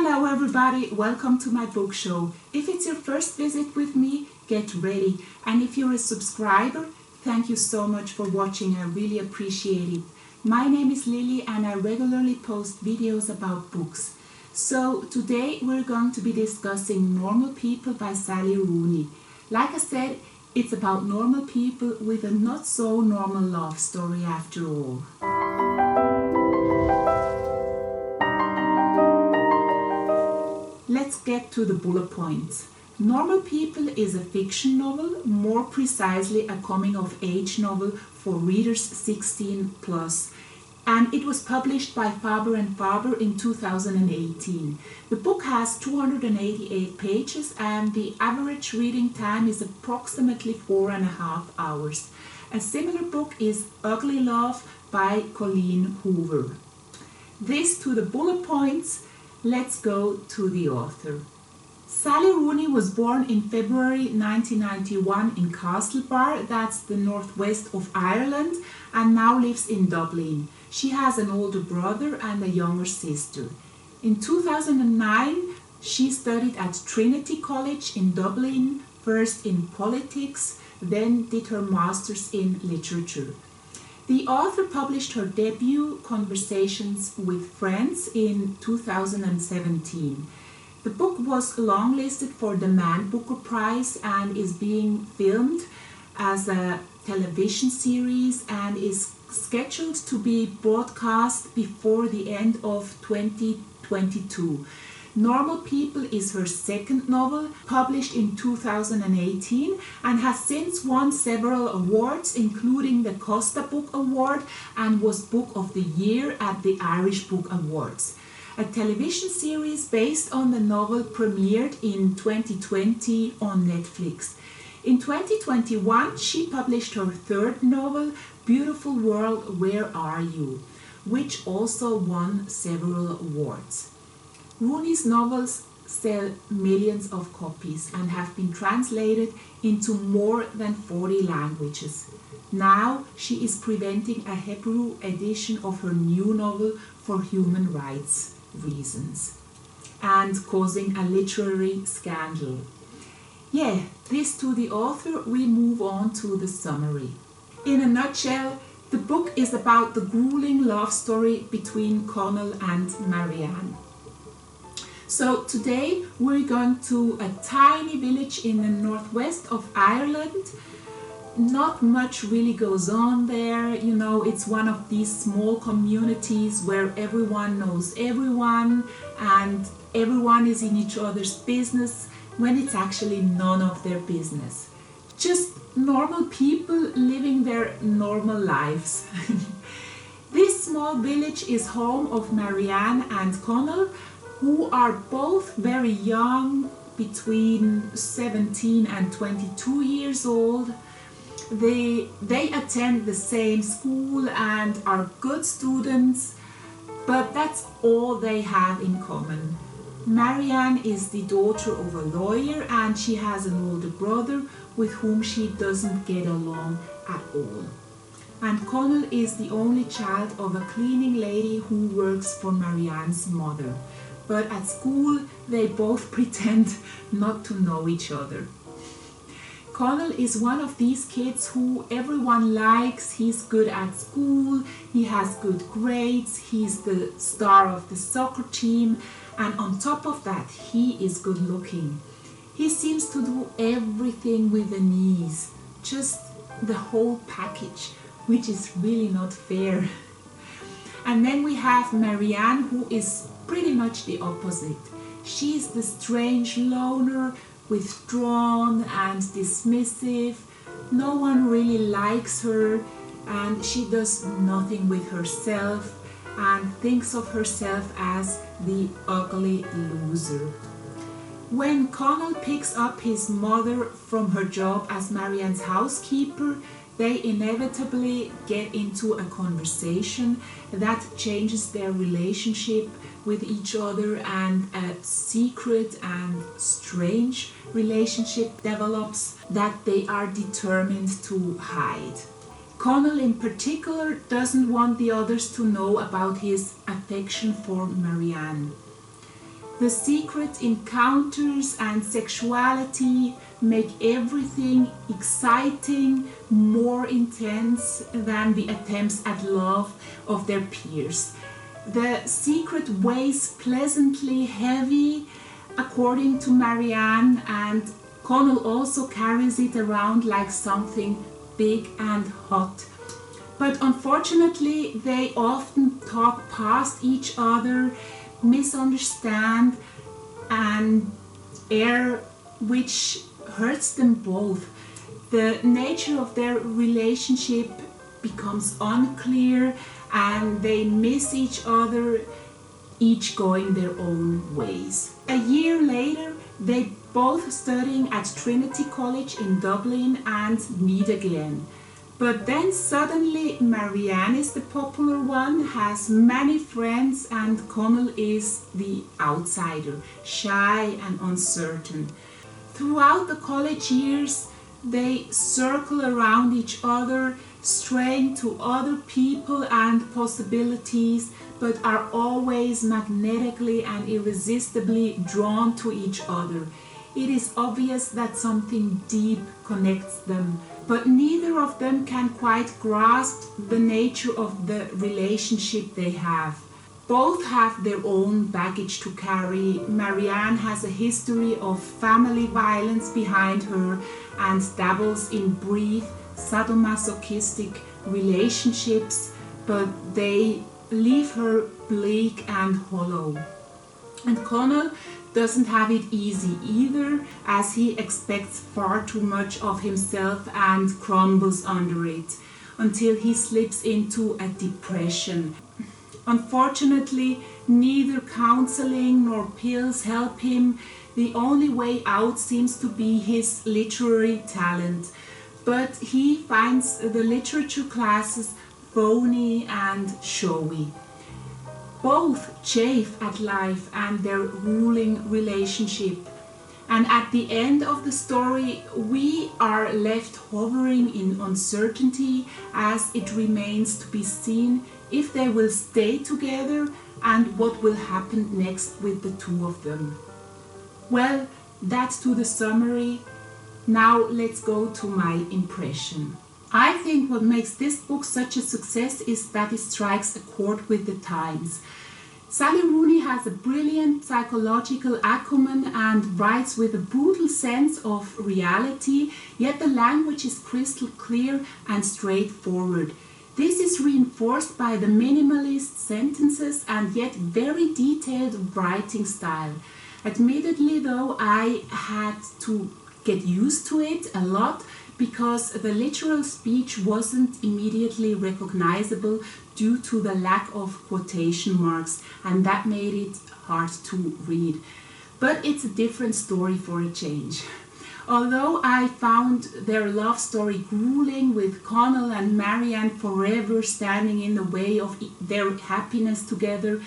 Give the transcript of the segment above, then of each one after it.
Hello everybody, welcome to my book show. If it's your first visit with me, get ready. And if you're a subscriber, thank you so much for watching, I really appreciate it. My name is Lily and I regularly post videos about books. So today we're going to be discussing Normal People by Sally Rooney. Like I said, it's about normal people with a not so normal love story after all. Let's get to the bullet points. Normal People is a fiction novel, more precisely a coming-of-age novel for readers 16 plus. And it was published by Faber and Faber in 2018. The book has 288 pages and the average reading time is approximately 4.5 hours. A similar book is Ugly Love by Colleen Hoover. This to the bullet points. Let's go to the author. Sally Rooney was born in February 1991 in Castlebar, that's the northwest of Ireland, and now lives in Dublin. She has an older brother and a younger sister. In 2009, she studied at Trinity College in Dublin, first in politics, then did her master's in literature. The author published her debut, Conversations with Friends, in 2017. The book was longlisted for the Man Booker Prize and is being filmed as a television series and is scheduled to be broadcast before the end of 2022. Normal People is her second novel, published in 2018, and has since won several awards, including the Costa Book Award, and was Book of the Year at the Irish Book Awards. A television series based on the novel premiered in 2020 on Netflix. In 2021, she published her third novel, Beautiful World, Where Are You?, which also won several awards. Rooney's novels sell millions of copies and have been translated into more than 40 languages. Now she is preventing a Hebrew edition of her new novel for human rights reasons and causing a literary scandal. Yeah, this to the author. We move on to the summary. In a nutshell, the book is about the grueling love story between Conall and Marianne. So today we're going to a tiny village in the northwest of Ireland. Not much really goes on there, you know, it's one of these small communities where everyone knows everyone and everyone is in each other's business when it's actually none of their business. Just normal people living their normal lives. This small village is home of Marianne and Conall, who are both very young, between 17 and 22 years old. They attend the same school and are good students, but that's all they have in common. Marianne is the daughter of a lawyer and she has an older brother with whom she doesn't get along at all. And Conall is the only child of a cleaning lady who works for Marianne's mother. But at school they both pretend not to know each other. Conall is one of these kids who everyone likes. He's good at school, he has good grades, he's the star of the soccer team, and on top of that he is good looking. He seems to do everything with an ease, just the whole package, which is really not fair. And then we have Marianne, who is pretty much the opposite. She's the strange loner, withdrawn and dismissive. No one really likes her and she does nothing with herself and thinks of herself as the ugly loser. When Conall picks up his mother from her job as Marianne's housekeeper, they inevitably get into a conversation that changes their relationship with each other, and a secret and strange relationship develops that they are determined to hide. Conall in particular doesn't want the others to know about his affection for Marianne. The secret encounters and sexuality make everything exciting, more intense than the attempts at love of their peers. The secret weighs pleasantly heavy, according to Marianne, and Connell also carries it around like something big and hot. But unfortunately, they often talk past each other, misunderstand, and err, which hurts them both. The nature of their relationship becomes unclear, and they miss each other, each going their own ways. A year later, they both studying at Trinity College in Dublin and meet again. But then suddenly Marianne is the popular one, has many friends, and Connell is the outsider, shy and uncertain. Throughout the college years, they circle around each other, straying to other people and possibilities, but are always magnetically and irresistibly drawn to each other. It is obvious that something deep connects them, but neither of them can quite grasp the nature of the relationship they have. Both have their own baggage to carry. Marianne has a history of family violence behind her and dabbles in brief sadomasochistic relationships, but they leave her bleak and hollow. And Connell doesn't have it easy either, as he expects far too much of himself and crumbles under it until he slips into a depression. Unfortunately, neither counseling nor pills help him. The only way out seems to be his literary talent, but he finds the literature classes phony and showy. Both chafe at life and their ruling relationship, and at the end of the story we are left hovering in uncertainty, as it remains to be seen if they will stay together and what will happen next with the two of them. Well, that's to the summary. Now let's go to my impression. I think what makes this book such a success is that it strikes a chord with the times. Sally Rooney has a brilliant psychological acumen and writes with a brutal sense of reality, yet the language is crystal clear and straightforward. This is reinforced by the minimalist sentences and yet very detailed writing style. Admittedly though, I had to get used to it a lot because the literal speech wasn't immediately recognizable due to the lack of quotation marks, and that made it hard to read. But it's a different story for a change. Although I found their love story grueling, with Connell and Marianne forever standing in the way of their happiness together,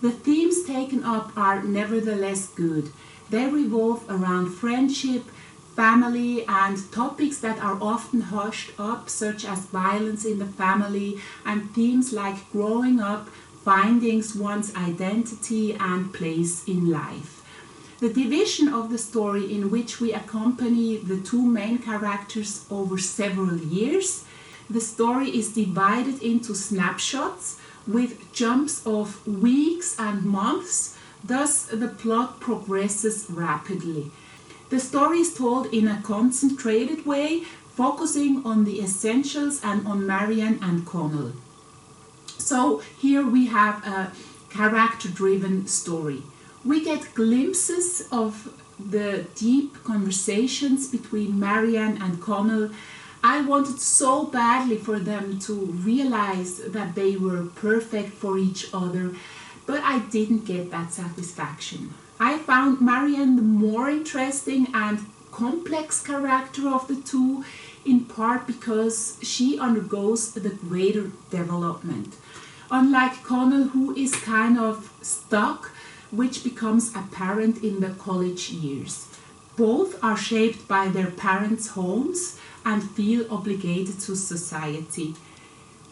the themes taken up are nevertheless good. They revolve around friendship, family, and topics that are often hushed up, such as violence in the family and themes like growing up, finding one's identity and place in life. The division of the story, in which we accompany the two main characters over several years. The story is divided into snapshots with jumps of weeks and months, thus the plot progresses rapidly. The story is told in a concentrated way, focusing on the essentials and on Marianne and Connell. So here we have a character-driven story. We get glimpses of the deep conversations between Marianne and Connell. I wanted so badly for them to realize that they were perfect for each other, but I didn't get that satisfaction. I found Marianne the more interesting and complex character of the two, in part because she undergoes the greater development. Unlike Connell, who is kind of stuck, which becomes apparent in the college years. Both are shaped by their parents' homes and feel obligated to society.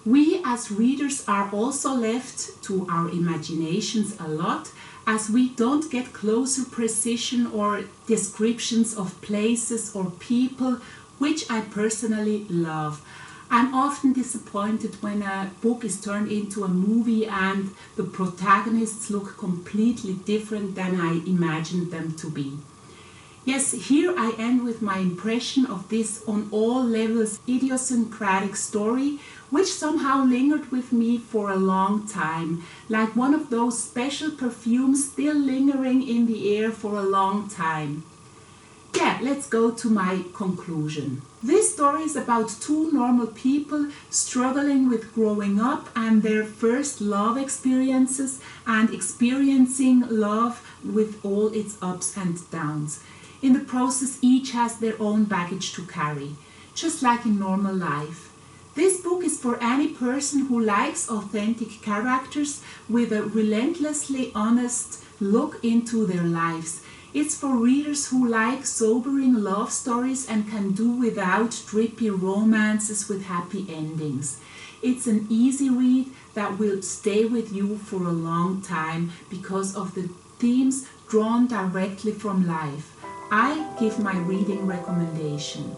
We as readers are also left to our imaginations a lot, as we don't get closer precision or descriptions of places or people, which I personally love. I'm often disappointed when a book is turned into a movie and the protagonists look completely different than I imagined them to be. Yes, here I end with my impression of this on all levels idiosyncratic story, which somehow lingered with me for a long time, like one of those special perfumes still lingering in the air for a long time. Yeah, let's go to my conclusion. This story is about two normal people struggling with growing up and their first love experiences and experiencing love with all its ups and downs. In the process, each has their own baggage to carry, just like in normal life. This book is for any person who likes authentic characters with a relentlessly honest look into their lives. It's for readers who like sobering love stories and can do without drippy romances with happy endings. It's an easy read that will stay with you for a long time because of the themes drawn directly from life. I give my reading recommendation.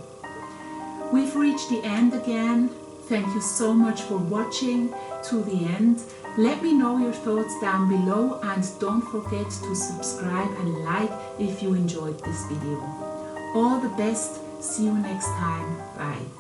We've reached the end again. Thank you so much for watching to the end. Let me know your thoughts down below and don't forget to subscribe and like if you enjoyed this video. All the best. See you next time. Bye.